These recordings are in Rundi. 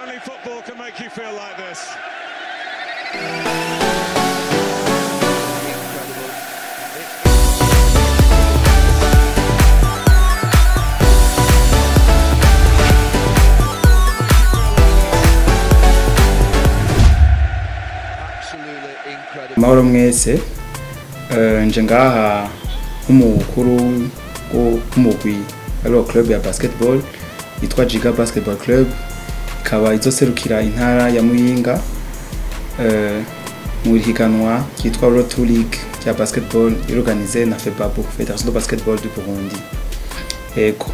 Only football can make you feel like this. Mahoro mwese, nje ngaha nk'umukuru w'umugwi wa club ya basketball yitwa GIGA Basketball Club, ikaba izoserukira intara ya Muyinga mu higanwa ryitwa Road League ya basketball organize na FEBABU, Fédération de Basketball du Burundi. Ego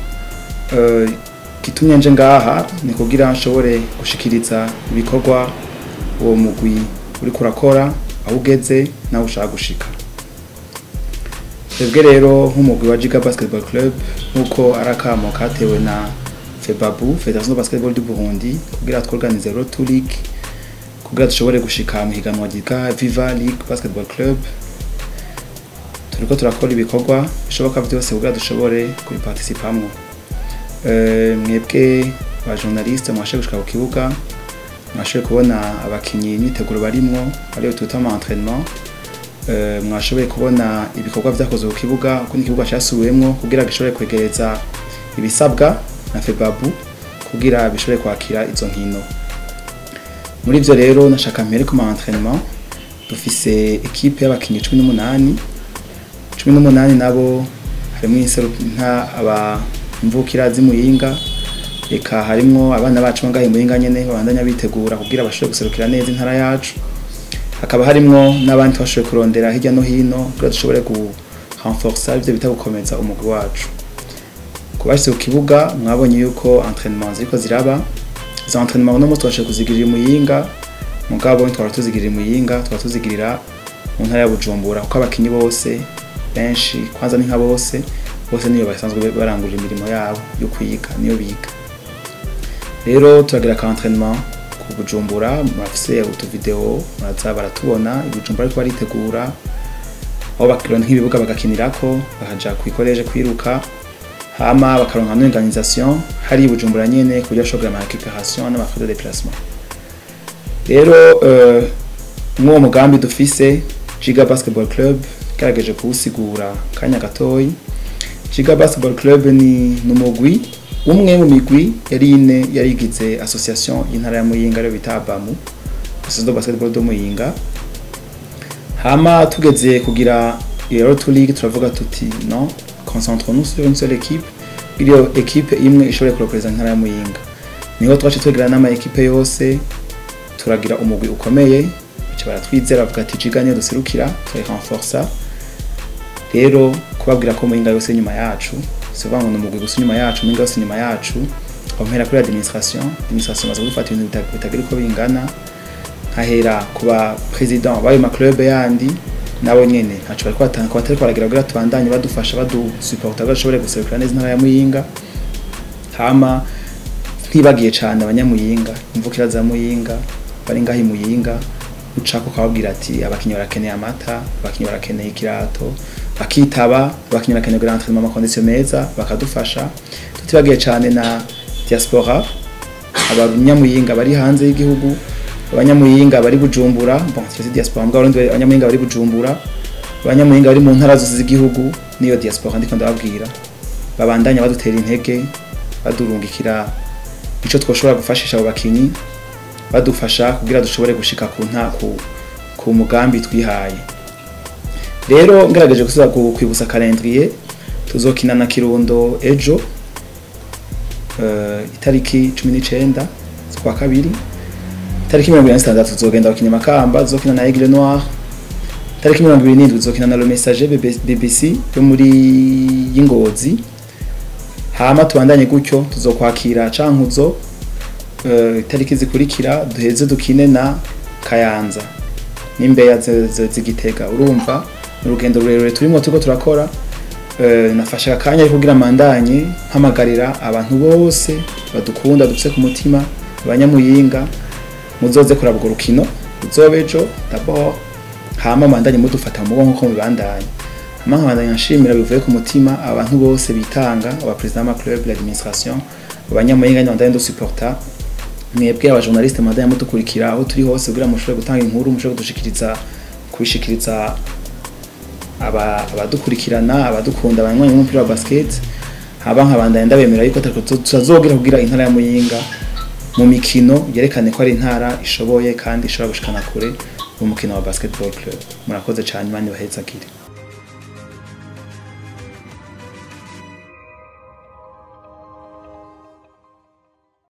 kitumye nje ngaha ni kugira nshobore gushikiriza ibikorwa uwo mugwi uri kurakora aho ugeze naho ushaka gushika. Twebwe rero nk'umugwi wa GIGA Basketball Club nuko arakamo katewe na FEBABU, Fédération de Basketball du Burundi, kugira tworganize Road League, kugira dushobore gushika mu higanwa ryitwa Viva League Basketball Club. Turiko turakora ibikorwa bishoboka byose kugira dushobore kubiparticipamwo. Mwebwe ba journaliste mwashe gushika ku kibuga, mwashoboye kubona abakinyi imyiteguro barimwo ariyo twita ama entraînement. Mwashoboye kubona ibikorwa vyakozwe ku kibuga, kuko ikibuga cyasubiwemwo kugira gishobore kwegereza ibisabwa na FEBABU kugira bishobore kwakira izo nkino. Muri ivyo rero nashaka mpere ku ma entraînement, dufise equipe y'abakinyi 18 nabo harimo inseruka aba mvukira z'Imuyinga, eka harimo abana bacu bangahe Muyinga nyene babandanya bitegura kugira bashobore guserukira neza intara yacu. Hakaba harimo n'abandi twashoboye kurondera hirya no hino kugira dushobore renforcer ivyo bita gukomeza umugwi wacu. Kubashyize ku kibuga mwabonye yuko entraînement ziriko ziraba. Izo entraînement no musi twashoboye kuzigirira Muyinga, mugabo twara tuzigirira Muyinga, twara tuzigirira mu ntara ya Bujumbura, kuko abakinyi bose benshi kwanza ni nka bose niyo basanzwe barangurira imirimo yabo yo kwiga niyo biga. Rero turagira ka entraînement ku Bujumbura, mwafise utu video muraza baratubona Bujumbura ariko baritegura aho bakironka nk'ibibuga bagakinirako, bakaja kwikoreje kwiruka, hama bakaronka n'organisation hari Bujumbura nyene kugira shobora ma récupération na ma frais de déplacement. Rero mwo mugambi dufise GIGA Basketball Club karageje kuwusigura kanya gatoyi. GIGA Basketball Club ni numugwi umwe mu migwi yarigize association y'intara ya Muyinga ryo bita ABAMU, Association de Basketball de Muyinga. Hama tugeze kugira Road League turavuga tuti non, concentrons-nous sur une seule équipe, iyo équipe imwe ishobore kurepresenter intara ya Muyinga. Niho twaje tugira n'ama équipe yose turagira umugwi ukomeye, cyo baratwizera bavuga ati GIGA niyo duserukira, turi renforcer. Rero kubabwira ko Muyinga yose nyuma yacu, souvent ngo umugwi gusa nyuma yacu, Muyinga yose nyuma yacu, bampera kuri administration baza gufata ibintu bitagira uko bingana, hahera kuba president bayo ma club yandi nabo nyene hacu bari kwatanga ko batari kwaragira kugira tubandanye badufasha supporta gashobore guserukira neza intara ya Muyinga. Hama ntibagiye cyane abanyamuyinga, imvukira za Muyinga bari ngahi Muyinga, ucako kababwira ati abakinyi barakeneye amata, abakinyi barakeneye ikirato, bakitaba, abakinyi barakeneye kugira entraînement ma condition meza bakadufasha. Tutibagiye cyane na diaspora, abanyamuyinga bari hanze y'igihugu, abanyamuyinga bari Bujumbura, bon c'est diaspora mbwa abanyamuyinga bari Bujumbura, abanyamuyinga bari mu ntara zose z'igihugu, niyo diaspora ndiko ndababwira babandanya badutera intege, badurungikira ico twoshobora gufashisha abo bakinyi, badufasha kugira dushobore gushika ku mugambi twihaye. Rero ngerageje gusubiza kwibutsa calendrier, tuzokina na Kirundo ejo itariki 19 kwa kabiri, itariki 26 tuzogenda gukinya Makamba, tuzokina na Aigle Noir, itariki 27 tuzokina na Le Messager BBC yo muri Yingozi. Hama tubandanye gutyo tuzokwakira Cankuzo itariki zikurikira, duheze dukine na Kayanza n'Imbeya z'Igitega. Urumva urugendo rurerure turimo tuko turakora. Nafasha akanya kugira mandanye mpamagarira abantu bose badukunda dufise ku mutima, abanyamuyinga muzoze kurabwo rukino uzobejo d'abord, hama mandanye mudufata mu bonko ko mubandanye. Hama mandanye nshimira bivuye ku mutima abantu bose bitanga, aba president ma club, l'administration, abanyamuyinga ndandanye do supporta mwebwe abajournaliste madanya mutukurikira aho turi hose kugira mushobore gutanga inkuru mushobore kubishikiriza abadukurikirana abadukunda abanywanyi b'umupira wa basket haba nkabandanya ndabemera yuko tuzazogira kugira intara ya Muyinga mu mikino yerekane ko ari intara ishoboye kandi ishobora gushikana kure mu mukino wa basketball club. Murakoze cyane, Imana ibahezagire.